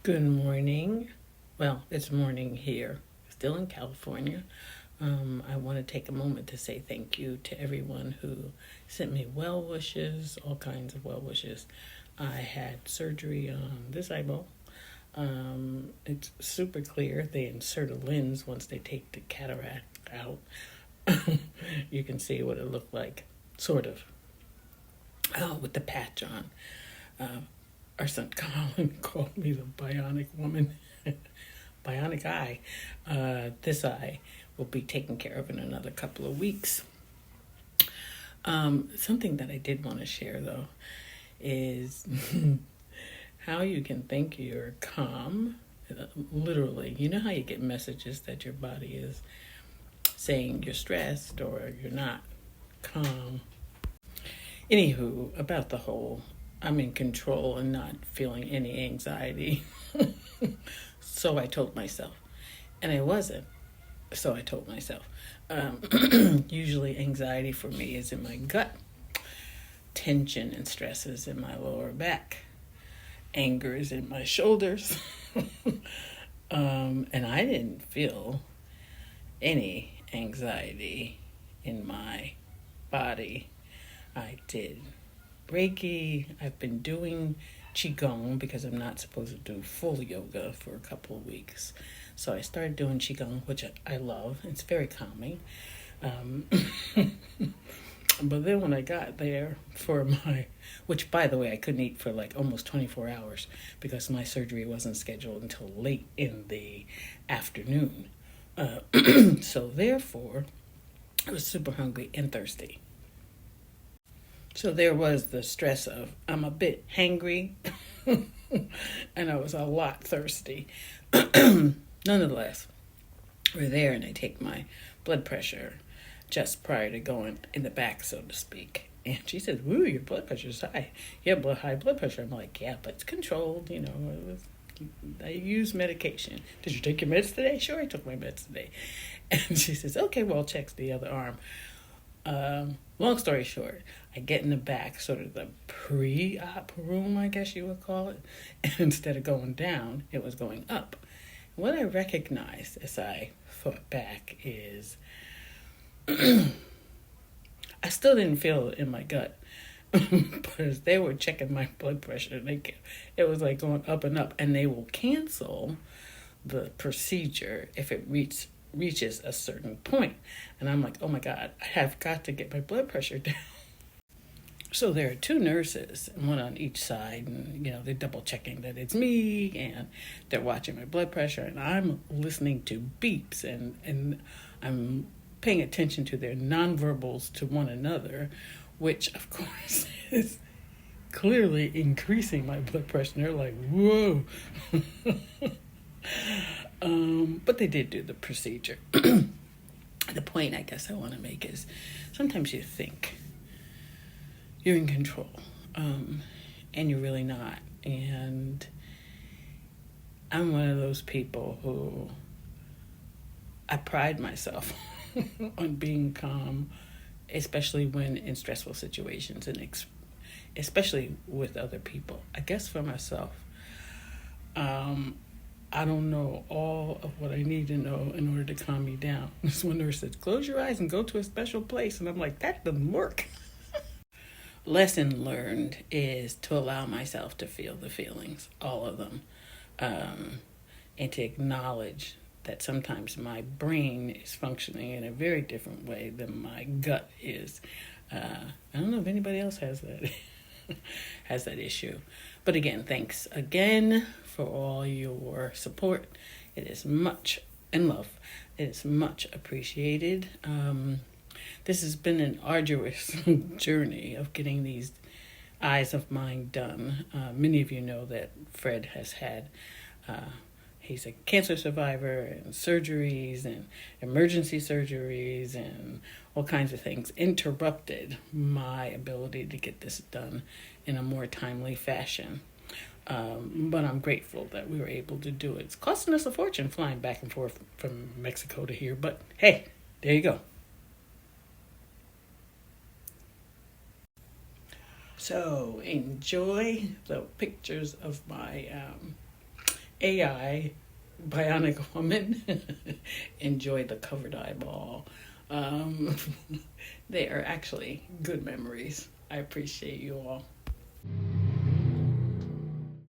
Good morning. Well, it's morning here, still in California. I want to take a moment to say thank you to everyone who sent me well wishes, all kinds of well wishes. I had surgery on this eyeball. It's super clear. They insert a lens once they take the cataract out. You can see what it looked like, sort of, with the patch on. Uh, our son Colin called me the bionic woman. Bionic eye. This eye will be taken care of in another couple of weeks. Something that I did want to share though is how you can think you're calm. Literally, you know how you get messages that your body is saying you're stressed or you're not calm. Anywho, about the whole I'm in control and not feeling any anxiety. So I told myself. And I wasn't. So I told myself. Usually anxiety for me is in my gut. Tension and stress is in my lower back. Anger is in my shoulders. And I didn't feel any anxiety in my body. I did Reiki. I've been doing Qigong because I'm not supposed to do full yoga for a couple of weeks. So I started doing Qigong, which I love. It's very calming. But then when I got there for which by the way, I couldn't eat for like almost 24 hours because my surgery wasn't scheduled until late in the afternoon. So therefore, I was super hungry and thirsty. So there was the stress of I'm a bit hangry and I was a lot thirsty. Nonetheless, we're there and I take my blood pressure just prior to going in the back, so to speak. And she says, "Woo, your blood pressure's high. You have high blood pressure." I'm like, "Yeah, but it's controlled, I use medication." "Did you take your meds today?" "Sure, I took my meds today." And she says, "Okay, well, checks the other arm." Long story short, I get in the back, sort of the pre-op room, I guess you would call it. And instead of going down, it was going up. What I recognized as I thought back is I still didn't feel it in my gut. But as they were checking my blood pressure, it was like going up and up. And they will cancel the procedure if it reaches a certain point. And I'm like, oh my God, I have got to get my blood pressure down. So there are two nurses, one on each side, and they're double checking that it's me, and they're watching my blood pressure, and I'm listening to beeps, and I'm paying attention to their nonverbals to one another, which of course is clearly increasing my blood pressure. And they're like, whoa. But they did do the procedure. The point I guess I want to make is sometimes you think you're in control, and you're really not. And I'm one of those people who I pride myself on being calm, especially when in stressful situations and especially with other people. I guess for myself, I don't know all of what I need to know in order to calm me down. This one nurse said, "Close your eyes and go to a special place." And I'm like, that doesn't work. Lesson learned is to allow myself to feel the feelings, all of them, and to acknowledge that sometimes my brain is functioning in a very different way than my gut is. I don't know if anybody else has that has that issue. But again, thanks again for all your support. It is much, and love. It is much appreciated. This has been an arduous journey of getting these eyes of mine done. Many of you know that Fred has had, he's a cancer survivor, and surgeries and emergency surgeries and all kinds of things interrupted my ability to get this done in a more timely fashion. But I'm grateful that we were able to do it. It's costing us a fortune flying back and forth from Mexico to here, but hey, there you go. So enjoy the pictures of my AI bionic woman enjoy the covered eyeball. Um, they are actually good memories. I appreciate you all.